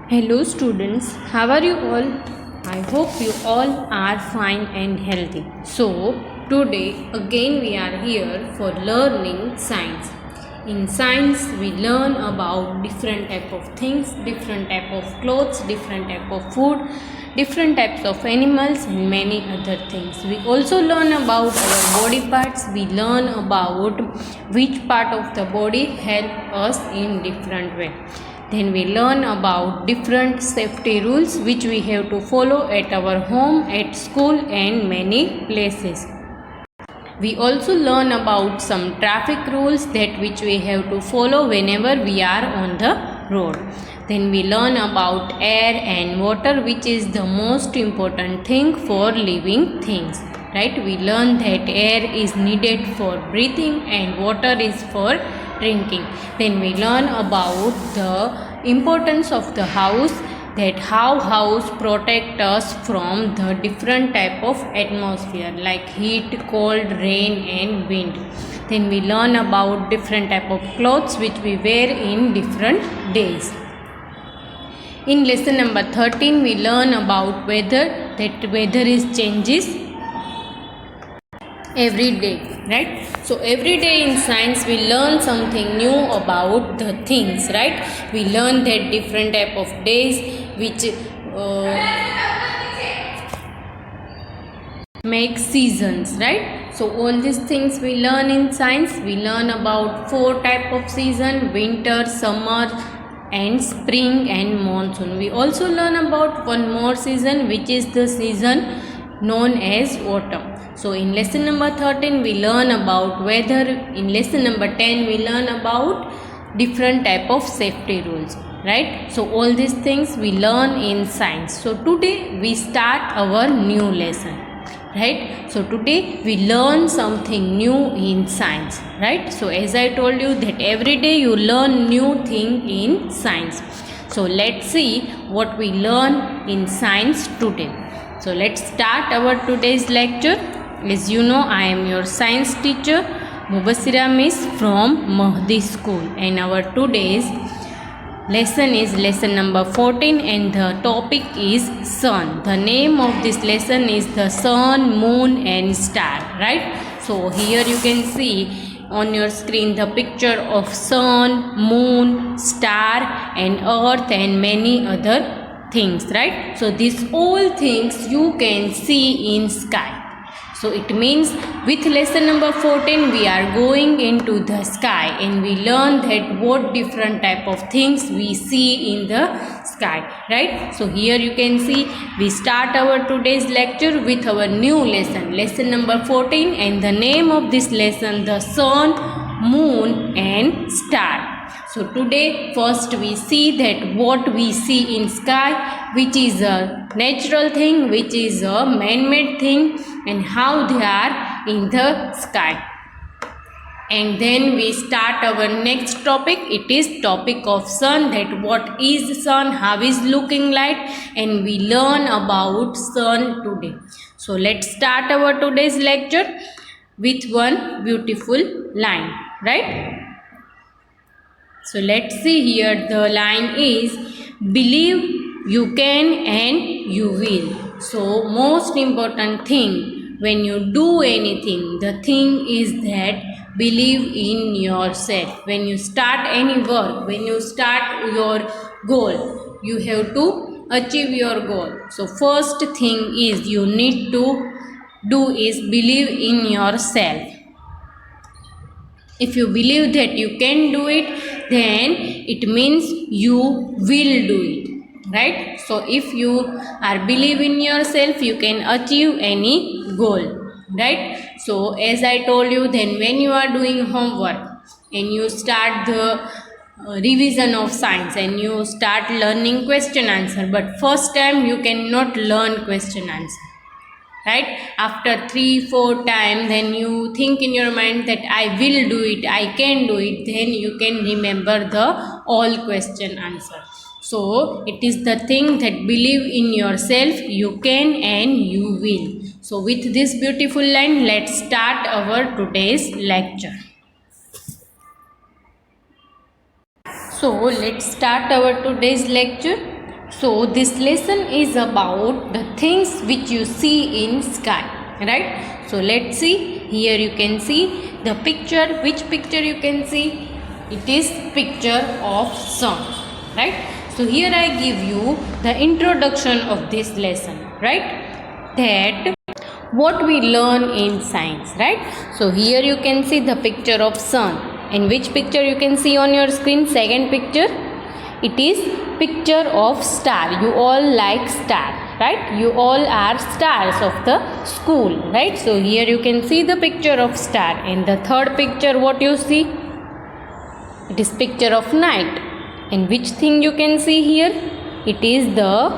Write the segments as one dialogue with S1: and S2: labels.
S1: Hello students, how are you all? I hope you all are fine and healthy. So, today again we are here for learning science. In science we learn about different type of things, different type of clothes, different type of food, different types of animals and many other things. We also learn about our body parts. We learn about which part of the body help us in different way. Then we learn about different safety rules which we have to follow at our home, at school and many places. We also learn about some traffic rules that which we have to follow whenever we are on the road. Then we learn about air and water, which is the most important thing for living things. Right? We learn that air is needed for breathing and water is for drinking. Then we learn about the importance of the house, that how house protect us from the different type of atmosphere like heat, cold, rain and wind. Then we learn about different type of clothes which we wear in different days. In lesson number 13 we learn about weather, that weather is changes every day, right? So every day in science we learn something new about the things, right? We learn that different type of days which make seasons, right? So all these things we learn in science. We learn about 4 type of season: winter, summer and spring and monsoon. We also learn about one more season which is the season known as autumn. So in lesson number 13 we learn about weather. In lesson number 10 we learn about different type of safety rules, right? So all these things we learn in science. So today we start our new lesson, right? So today we learn something new in science, right? So as I told you that every day you learn new thing in science. So let's see what we learn in science today. So let's start our today's lecture. As you know, I am your science teacher Mubasira Miss from Mahdi School, and our today's lesson is lesson number 14 and the topic is sun. The name of this lesson is the sun, moon and star, right? So here you can see on your screen the picture of sun, moon, star and earth and many other things, right? So these all things you can see in sky. So it means with lesson number 14 we are going into the sky and we learn that what different type of things we see in the sky, right? So here you can see we start our today's lecture with our new lesson, lesson number 14, and the name of this lesson the sun, moon and star. So today first we see that what we see in sky, which is a natural thing, which is a man-made thing and how they are in the sky. And then we start our next topic. It is topic of sun, that what is sun, how is looking like, and we learn about sun today. So let's start our today's lecture with one beautiful line, right? So let's see here, the line is believe you can and you will. So most important thing when you do anything, the thing is that believe in yourself. When you start any work, when you start your goal, you have to achieve your goal. So first thing is you need to do is believe in yourself. If you believe that you can do it, then it means you will do it, right? So if you are believe in yourself, you can achieve any goal, right? So as I told you, then when you are doing homework and you start the revision of science and you start learning question answer, but first time you cannot learn question answer, right? After 3-4 times then you think in your mind that I will do it, I can do it, then you can remember the all question answer. So it is the thing that believe in yourself, you can and you will. So with this beautiful line, let's start our today's lecture. So let's start our today's lecture. So this lesson is about the things which you see in sky, right? So let's see. Here you can see the picture. Which picture you can see? It is picture of sun, right? So here I give you the introduction of this lesson, right? That what we learn in science, right? So here you can see the picture of sun. And which picture you can see on your screen? Second picture. It is picture of star. You all like star, right? You all are stars of the school, right? So here you can see the picture of star. And the third picture, what you see? It is picture of night. And which thing you can see here? It is the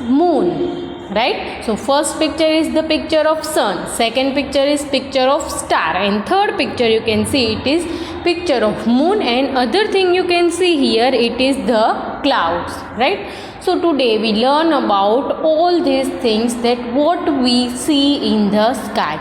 S1: moon, right? So first picture is the picture of sun, second picture is picture of star, and third picture you can see it is picture of moon, and other thing you can see here, it is the clouds, right? So today we learn about all these things, that what we see in the sky,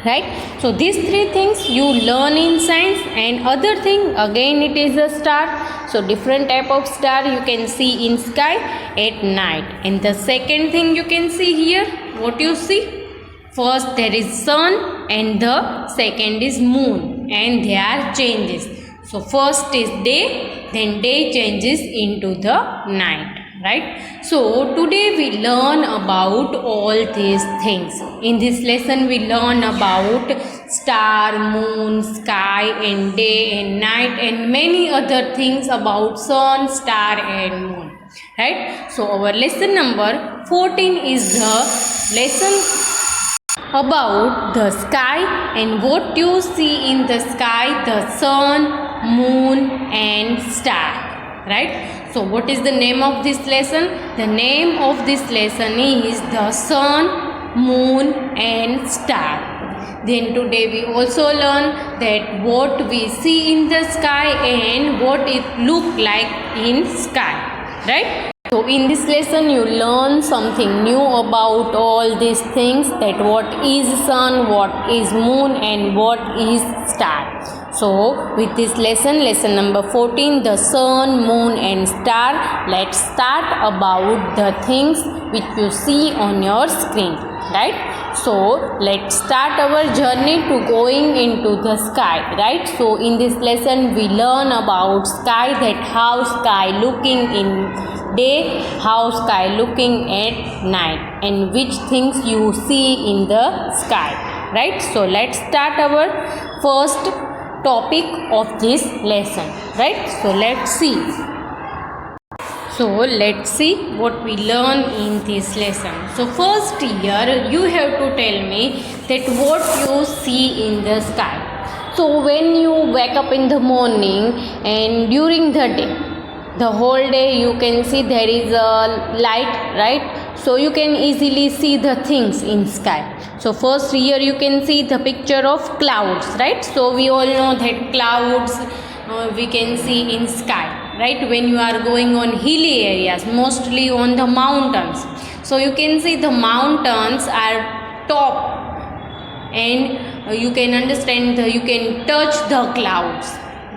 S1: right? So these three things you learn in science, and other thing again it is a star. So different type of star you can see in sky at night. And the second thing you can see here, what you see? First there is sun and the second is moon, and they are changes. So first is day, then day changes into the night, right? So today we learn about all these things. In this lesson we learn about star, moon, sky, and day and night, and many other things about sun, star, and moon, right? So our lesson number 14 is the lesson about the sky, and what you see in the sky, the sun, moon, and star, right? So what is the name of this lesson? The name of this lesson is the sun, moon, and star. Then today we also learn that what we see in the sky and what it look like in sky, right? So in this lesson you learn something new about all these things, that what is sun, what is moon, and what is star. So with this lesson number 14, the sun, moon, and star, let's start about the things which you see on your screen, right? So let's start our journey to going into the sky, right? So in this lesson we learn about sky, that how sky looking in day, how sky looking at night, and which things you see in the sky, right? So let's start our first topic of this lesson, right? So let's see. So let's see what we learn in this lesson. So first here you have to tell me that what you see in the sky. So when you wake up in the morning and during the day, the whole day you can see there is a light, right? So you can easily see the things in sky. So first here you can see the picture of clouds, right? So we all know that clouds we can see in sky, right? When you are going on hilly areas, mostly on the mountains, so you can see the mountains are top, and you can understand you can touch the clouds,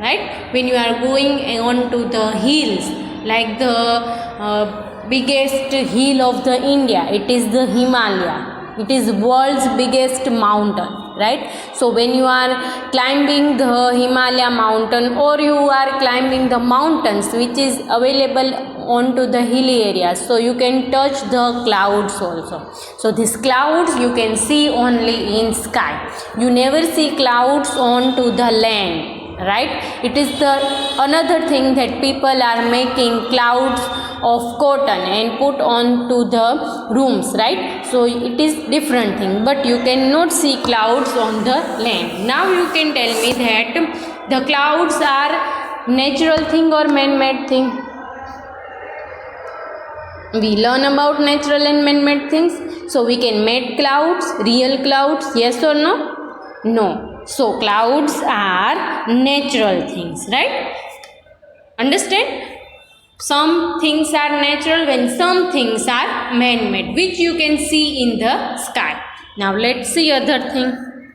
S1: right? When you are going on to the hills, like the biggest hill of the India, it is the Himalaya. It is world's biggest mountain, right? So when you are climbing the Himalaya mountain, or you are climbing the mountains which is available onto the hilly areas, so you can touch the clouds also. So these clouds you can see only in sky. You never see clouds onto the land, right? It is the another thing that people are making clouds of cotton and put on to the rooms, right? So it is different thing, but you cannot see clouds on the land. Now you can tell me that the clouds are natural thing or man-made thing? We learn about natural and man-made things. So we can make clouds, real clouds, yes or no? No. So clouds are natural things, right? Understand? Some things are natural when some things are man-made, which you can see in the sky. Now let's see other thing.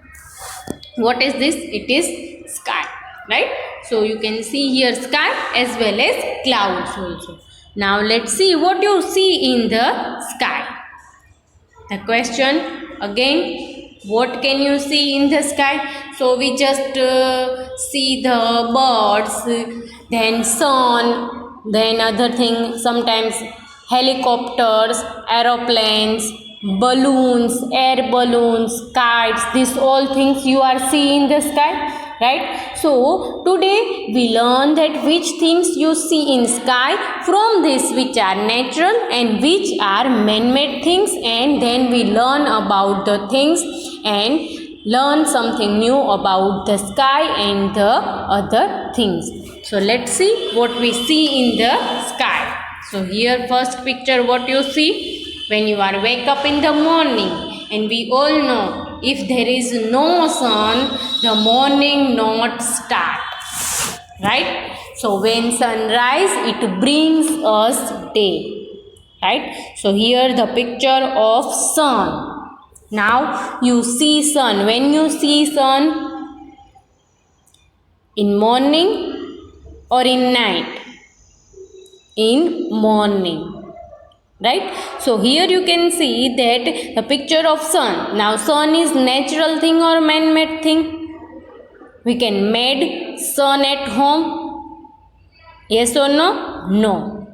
S1: What is this? It is sky, right? So you can see here sky as well as clouds also. Now let's see what you see in the sky. The question again, what can you see in the sky? So we just see the birds, then sun, then other thing, sometimes helicopters, aeroplanes, balloons, air balloons, kites, these all things you are seeing in the sky, right? So today we learn that which things you see in sky, from this which are natural and which are man-made things, and then we learn about the things and learn something new about the sky and the other things. So let's see what we see in the sky. So here first picture, what you see when you are wake up in the morning, and we all know if there is no sun, the morning not start, right? So when sunrise, it brings us day, right? So here the picture of sun. Now you see sun. When you see sun, in morning or in night? In morning, right? So here you can see that the picture of sun. Now sun is natural thing or man-made thing? We can made sun at home, yes or no? No,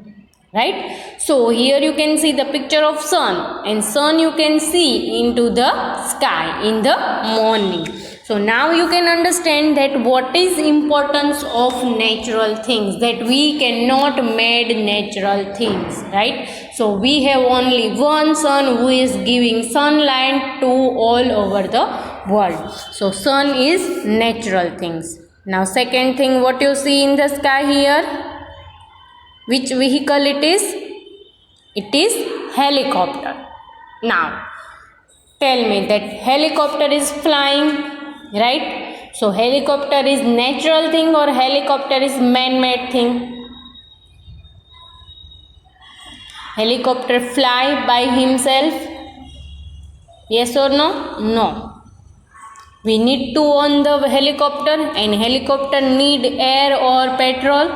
S1: right? So here you can see the picture of sun, and sun you can see into the sky in the morning. So now you can understand that what is importance of natural things, that we cannot made natural things, right? So we have only one sun who is giving sunlight to all over the world. So sun is natural things. Now second thing, what you see in the sky here, which vehicle it is? It is helicopter. Now tell me that helicopter is flying, right? So helicopter is natural thing or helicopter is man-made thing? Helicopter fly by himself? Yes or no? No. We need to own the helicopter, and helicopter need air or petrol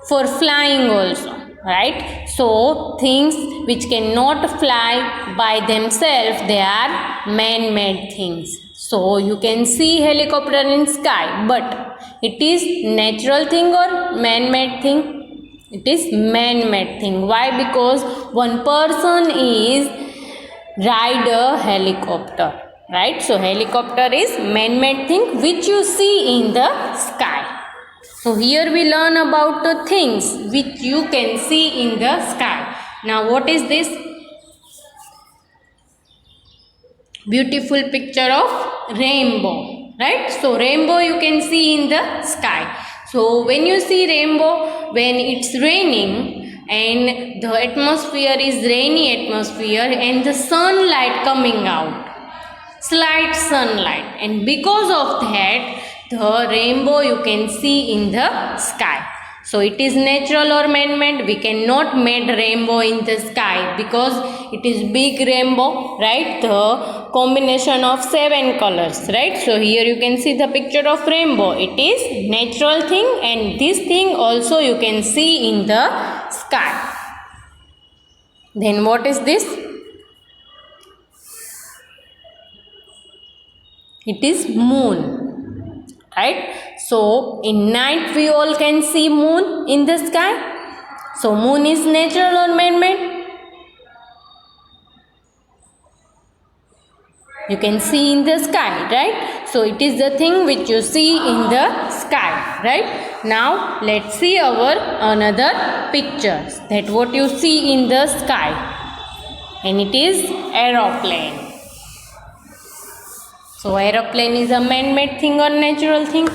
S1: for flying also, right? So things which cannot fly by themselves, they are man-made things. So you can see helicopter in sky, but it is natural thing or man-made thing? It is man-made thing. Why? Because one person is ride a helicopter, right? So helicopter is man-made thing which you see in the sky. So here we learn about the things which you can see in the sky. Now what is this? Beautiful picture of rainbow, right? So rainbow you can see in the sky. So when you see rainbow, when it's raining and the atmosphere is rainy atmosphere and the sunlight coming out, slight sunlight, and because of that the rainbow you can see in the sky. So it is natural or man-made? We cannot make rainbow in the sky because it is big rainbow, right? The combination of 7 colors, right? So here you can see the picture of rainbow. It is natural thing, and this thing also you can see in the sky. Then what is this? It is moon, right? So in night we all can see moon in the sky. So moon is natural or man-made? You can see in the sky, right? So it is the thing which you see in the sky, right? Now let's see our another pictures, that what you see in the sky, and it is aeroplane. So aeroplane is a man-made thing or natural thing?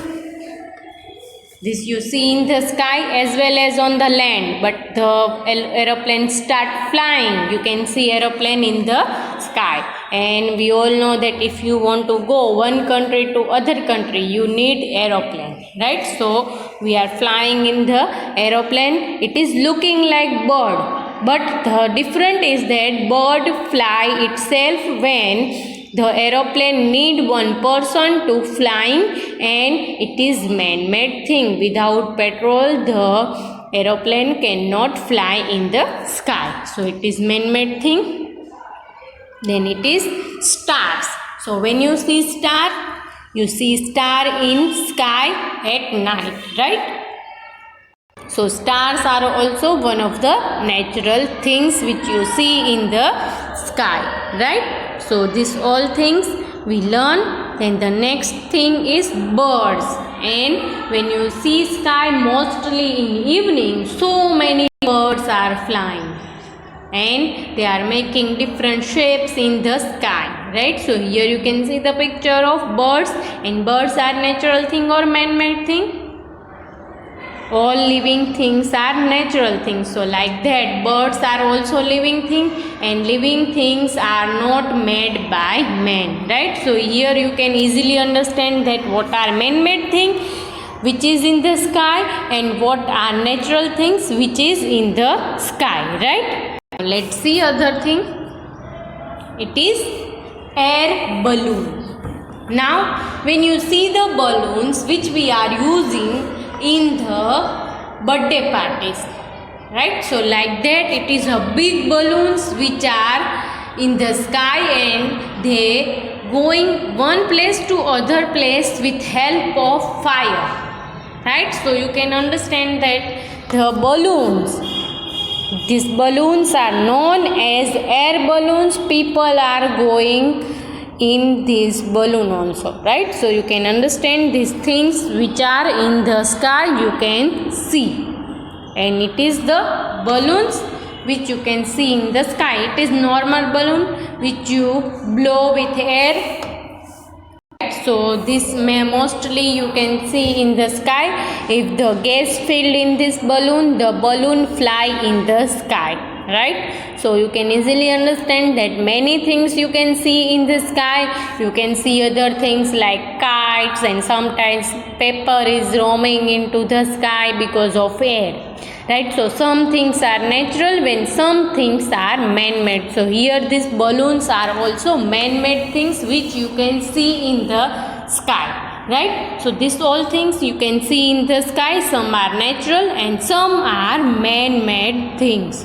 S1: This you see in the sky as well as on the land, but the aeroplane start flying. You can see aeroplane in the sky, and we all know that if you want to go one country to other country, you need aeroplane, right? So we are flying in the aeroplane. It is looking like bird, but the difference is that bird fly itself when the aeroplane need one person to flying, and it is man-made thing. Without petrol, the Aeroplane cannot fly in the sky. So it is man-made thing. Then it is stars. So when you see star, you see star in sky at night, right? So stars are also one of the natural things which you see in the sky, right? So these all things we learn. Then the next thing is birds. And when you see sky mostly in evening, so many birds are flying. And they are making different shapes in the sky, right? So here you can see the picture of birds. And birds are natural thing or man-made thing? All living things are natural things. So like that, birds are also living thing, and living things are not made by man, right? So here you can easily understand that what are man-made thing which is in the sky and what are natural things which is in the sky, right? Let's see other thing. It is air balloon. Now when you see the balloons which we are using in the birthday parties, right? So like that, it is a big balloons which are in the sky and they going one place to other place with help of fire, right? So you can understand that the balloons, these balloons are known as air balloons. People are going in this balloon also, right? So you can understand these things which are in the sky you can see, and it is the balloons which you can see in the sky. It is normal balloon which you blow with air. So this may mostly you can see in the sky. If the gas filled in this balloon, the balloon fly in the sky, right? So you can easily understand that many things you can see in the sky. You can see other things like kites, and sometimes paper is roaming into the sky because of air, right? So some things are natural when some things are man-made. So here these balloons are also man-made things which you can see in the sky, right? So these all things you can see in the sky. Some are natural and some are man-made things.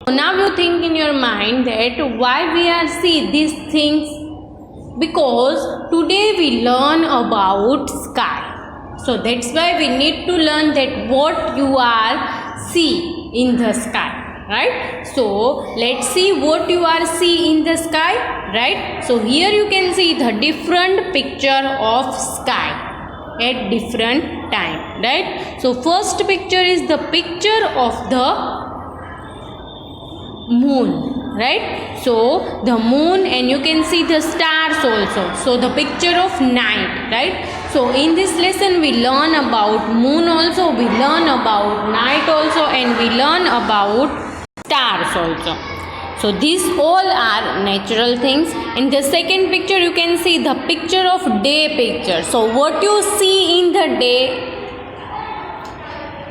S1: Now you think in your mind that why we are see these things, because today we learn about sky. So that's why we need to learn that what you are see in the sky, right? So let's see what you are see in the sky, right? So here you can see the different picture of sky at different time, right? So first picture is the picture of the moon, right? So the moon, and you can see the stars also. So the picture of night, right? So in this lesson we learn about moon also, we learn about night also, and we learn about stars also. So these all are natural things. In the second picture you can see the picture of day picture. So what you see in the day,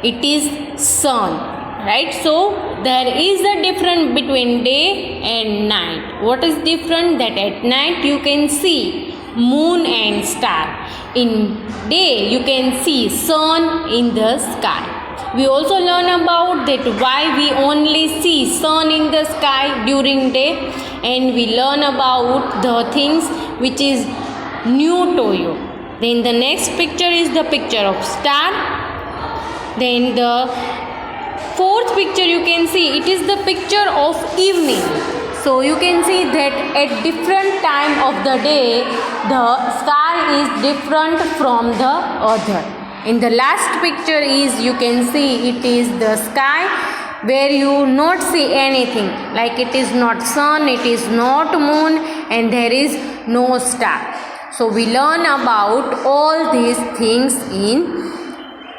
S1: it is sun, right? So there is a difference between day and night. What is different? That at night you can see moon and star. In day you can see sun in the sky. We also learn about that why we only see sun in the sky during day, and we learn about the things which is new to you. Then the next picture is the picture of star. Then the fourth picture you can see, it is the picture of evening. So you can see that at different time of the day the sky is different from the other. In the last picture is you can see it is the sky where you not see anything, like it is not sun, it is not moon, and there is no star. So we learn about all these things in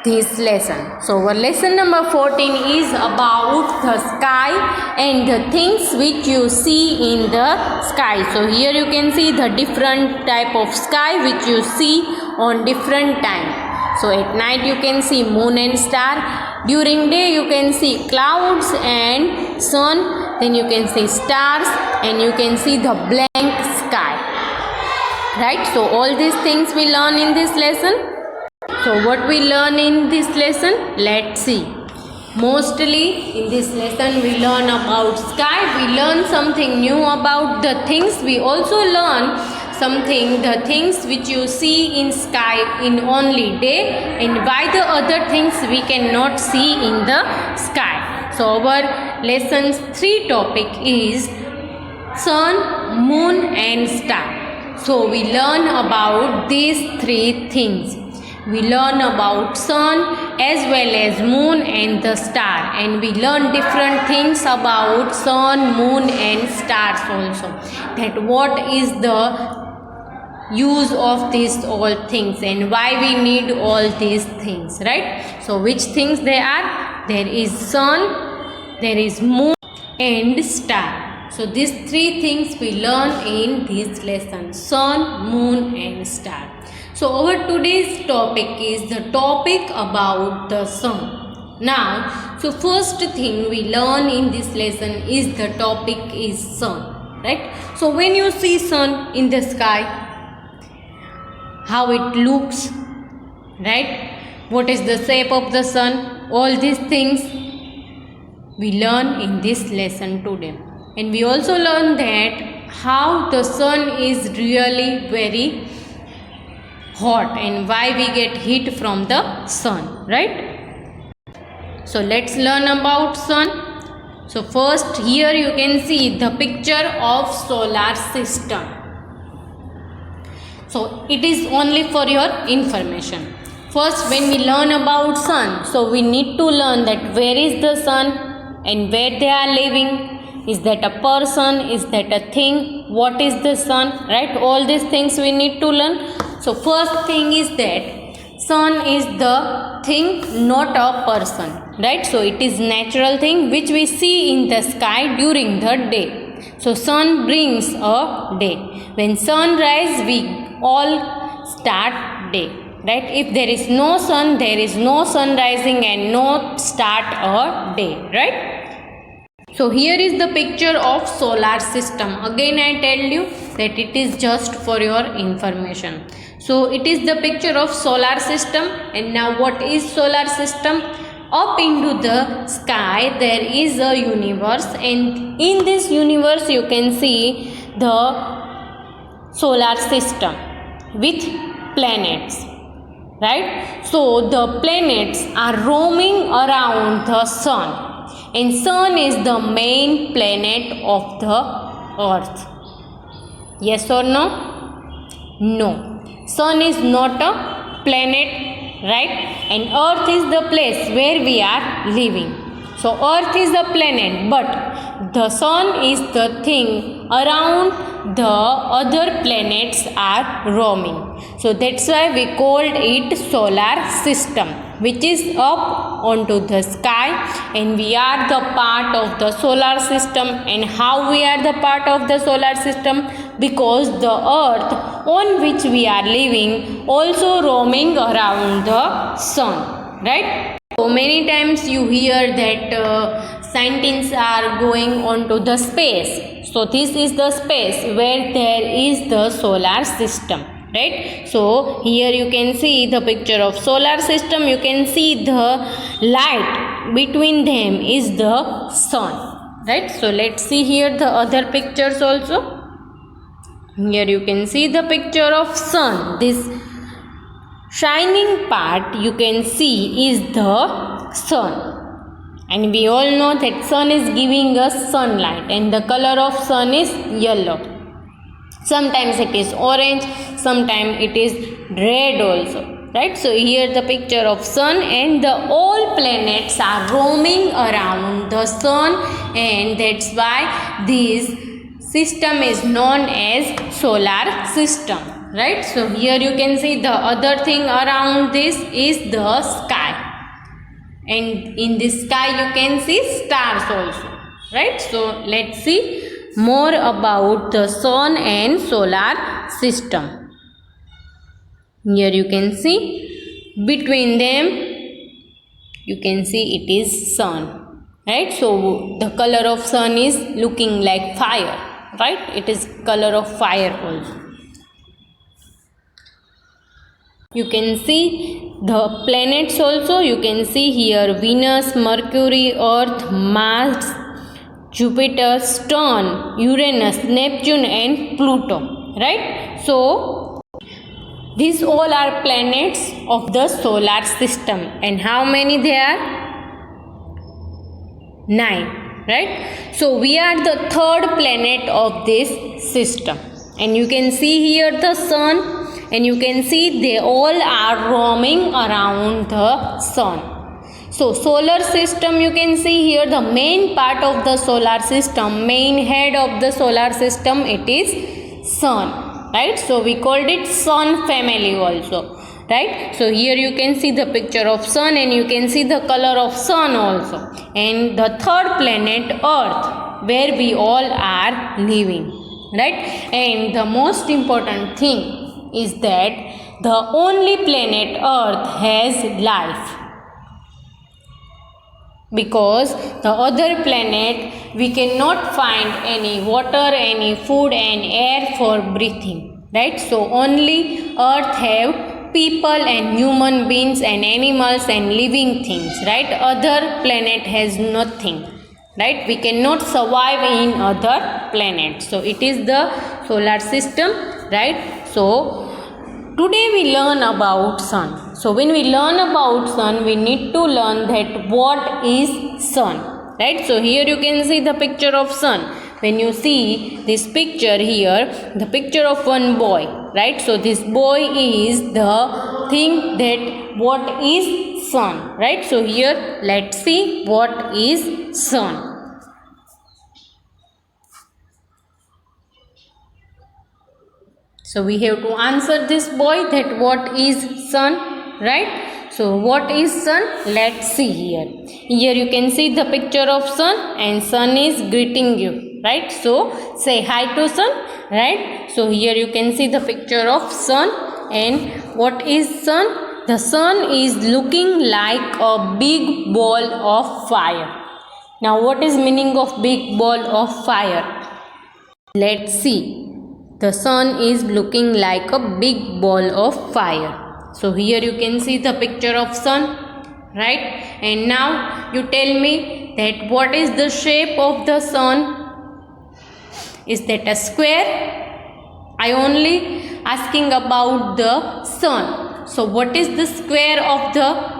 S1: this lesson. So our lesson number 14 is about the sky and the things which you see in the sky. So here you can see the different type of sky which you see on different time. So at night you can see moon and star. During day you can see clouds and sun. Then you can see stars, and you can see the blank sky. Right? So all these things we learn in this lesson. So what we learn in this lesson? Let's see. Mostly in this lesson we learn about sky, we learn something new about the things, we also learn something, the things which you see in sky in only day, and why the other things we cannot see in the sky. So our lesson's 3 topic is sun, moon and star. So we learn about these 3 things. We learn about sun as well as moon and the star, and we learn different things about sun, moon and stars also. That what is the use of these all things and why we need all these things, right? So which things they are? There is sun, there is moon and star. So these 3 things we learn in this lesson: sun, moon and star. So our today's topic is the topic about the sun. Now, so first thing we learn in this lesson is the topic is sun, right? So when you see sun in the sky, how it looks, right? What is the shape of the sun? All these things we learn in this lesson today. And we also learn that how the sun is really very hot and why we get heat from the sun, right? So let's learn about sun. So first here you can see the picture of solar system. So it is only for your information. First when we learn about sun, so we need to learn that where is the sun and where they are living. Is that a person? Is that a thing? What is the sun? Right? All these things we need to learn. So first thing is that sun is the thing, not a person. Right? So it is natural thing which we see in the sky during the day. So sun brings a day. When sun rise, we all start day. Right? If there is no sun, there is no sun rising and no start a day. Right? So here is the picture of solar system. Again I tell you that it is just for your information. So it is the picture of solar system. And now what is solar system? Up into the sky there is a universe, and in this universe you can see the solar system with planets. Right? So the planets are roaming around the sun. And sun is the main planet of the earth. Yes or no? No. Sun is not a planet, right? And earth is the place where we are living. So earth is a planet, but the sun is the thing around the other planets are roaming. So that's why we called it solar system, which is up onto the sky, and we are the part of the solar system. And how we are the part of the solar system? Because the earth on which we are living also roaming around the sun, right? So many times you hear that scientists are going onto the space. So this is the space where there is the solar system. Right? So here you can see the picture of solar system. You can see the light between them is the sun. Right? So let's see here the other pictures also. Here you can see the picture of sun. This shining part you can see is the sun. And we all know that sun is giving us sunlight, and the color of sun is yellow. Sometimes it is orange, sometimes it is red also, right? So here the picture of sun, and the all planets are roaming around the sun, and that's why this system is known as solar system, right? So here you can see the other thing around this is the sky, and in the sky you can see stars also, right? So let's see more about the sun and solar system. Here you can see between them you can see it is sun, right? So the color of sun is looking like fire, right? It is color of fire also. You can see the planets also. You can see here Venus, Mercury, Earth, Mars, Jupiter, Saturn, Uranus, Neptune and Pluto. Right? So, these all are planets of the solar system. And how many they are? 9. Right? So, we are the third planet of this system. And you can see here the sun. And you can see they all are roaming around the sun. So solar system, you can see here the main part of the solar system, main head of the solar system, it is sun. Right? So we called it sun family also. Right? So here you can see the picture of sun and you can see the color of sun also. And the third planet Earth, where we all are living. Right? And the most important thing is that the only planet Earth has life, because the other planet we cannot find any water, any food and air for breathing. Right? So only Earth have people and human beings and animals and living things. Right? Other planet has nothing. Right? We cannot survive in other planets. So it is the solar system. Right? So today we learn about sun. So when we learn about sun, we need to learn that what is sun. Right? So here you can see the picture of sun. When you see this picture here, the picture of one boy. Right? So this boy is the thing that what is sun. Right? So here let's see what is sun. So we have to answer this boy that what is sun, right? So what is sun? Let's see here. Here you can see the picture of sun and sun is greeting you, right? So say hi to sun, right? So here you can see the picture of sun and what is sun? The sun is looking like a big ball of fire. Now what is meaning of big ball of fire? Let's see. The sun is looking like a big ball of fire. So here you can see the picture of sun, right? And now you tell me that what is the shape of the sun? Is that a square? I only asking about the sun. So what is the square of the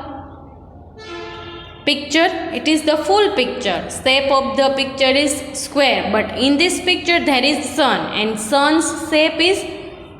S1: picture? It is the full picture. Shape of the picture is square, but in this picture there is sun and sun's shape is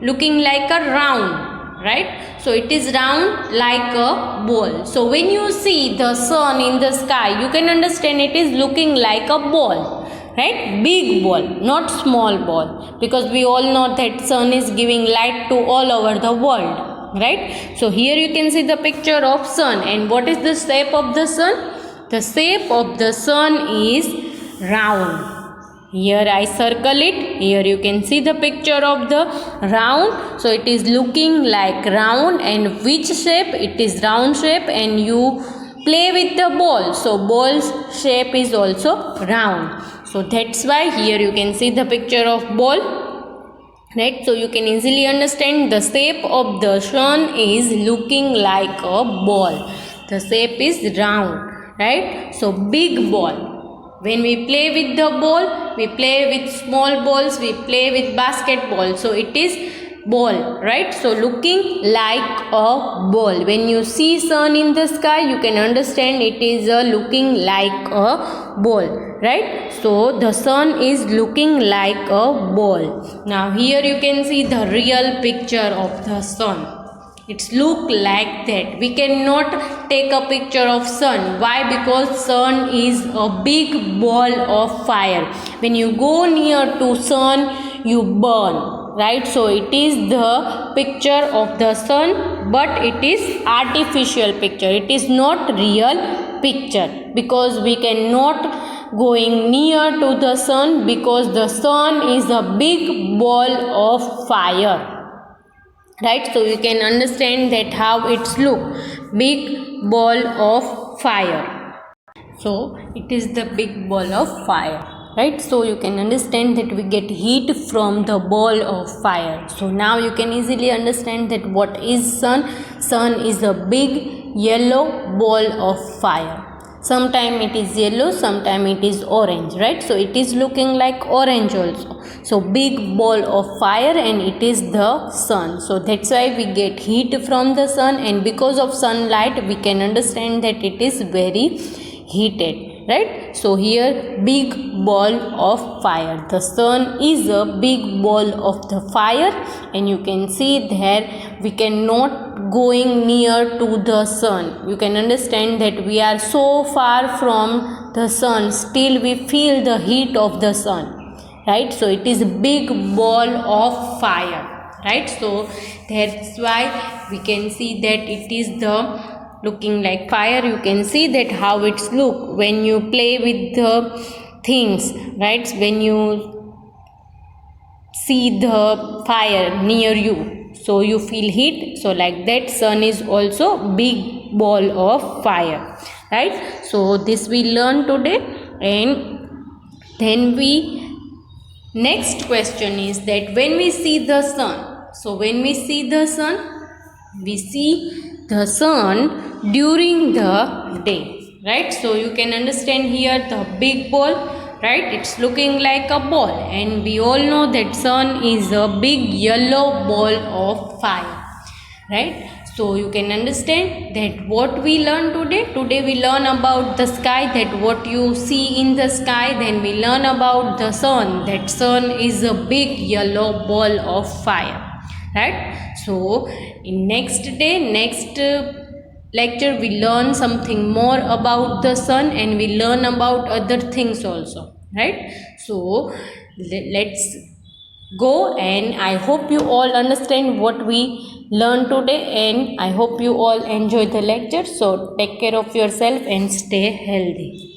S1: looking like a round, right? So it is round like a ball. So when you see the sun in the sky, you can understand it is looking like a ball, right? Big ball, not small ball, because we all know that sun is giving light to all over the world. Right? So here you can see the picture of sun and what is the shape of the sun? The shape of the sun is round. Here I circle it. Here you can see the picture of the round. So it is looking like round, and which shape? It is round shape, and you play with the ball. So ball's shape is also round. So that's why here you can see the picture of ball. Right? So you can easily understand the shape of the sun is looking like a ball. The shape is round. Right? So big ball. When we play with the ball, we play with small balls, we play with basketball. So it is ball. Right? So looking like a ball. When you see sun in the sky, you can understand it is looking like a ball. Right? So the sun is looking like a ball. Now here you can see the real picture of the sun. It's look like that. We cannot take a picture of sun. Why? Because sun is a big ball of fire. When you go near to sun, you burn. Right? So it is the picture of the sun, but it is artificial picture. It is not real picture, because we cannot going near to the sun, because the sun is a big ball of fire. Right? So you can understand that how it's look, big ball of fire. So it is the big ball of fire. right? So you can understand that we get heat from the ball of fire. So now you can easily understand that what is sun. Sun is a big yellow ball of fire. Sometime it is yellow, sometime it is orange, right? So it is looking like orange also. So big ball of fire, and it is the sun. So that's why we get heat from the sun, and because of sunlight we can understand that it is very heated, right? So here big ball of fire. The sun is a big ball of the fire, and you can see there we cannot going near to the sun. You can understand that we are so far from the sun, still we feel the heat of the sun, right? So it is a big ball of fire, right? So that's why we can see that it is the looking like fire. You can see that how it's look when you play with the things, right? When you see the fire near you, so you feel heat. So like that, sun is also big ball of fire, right? So this we learn today. And then next question is that when we see the sun, so when we see the sun, we see the sun during the day, right? So you can understand here the big ball, right? It's looking like a ball, and we all know that sun is a big yellow ball of fire, right? So you can understand that what we learn today. Today we learn about the sky, that what you see in the sky. Then we learn about the sun, that sun is a big yellow ball of fire, right? So in next day, next lecture, we learn something more about the sun, and we learn about other things also, right? So let's go, and I hope you all understand what we learned today, and I hope you all enjoy the lecture. So take care of yourself and stay healthy.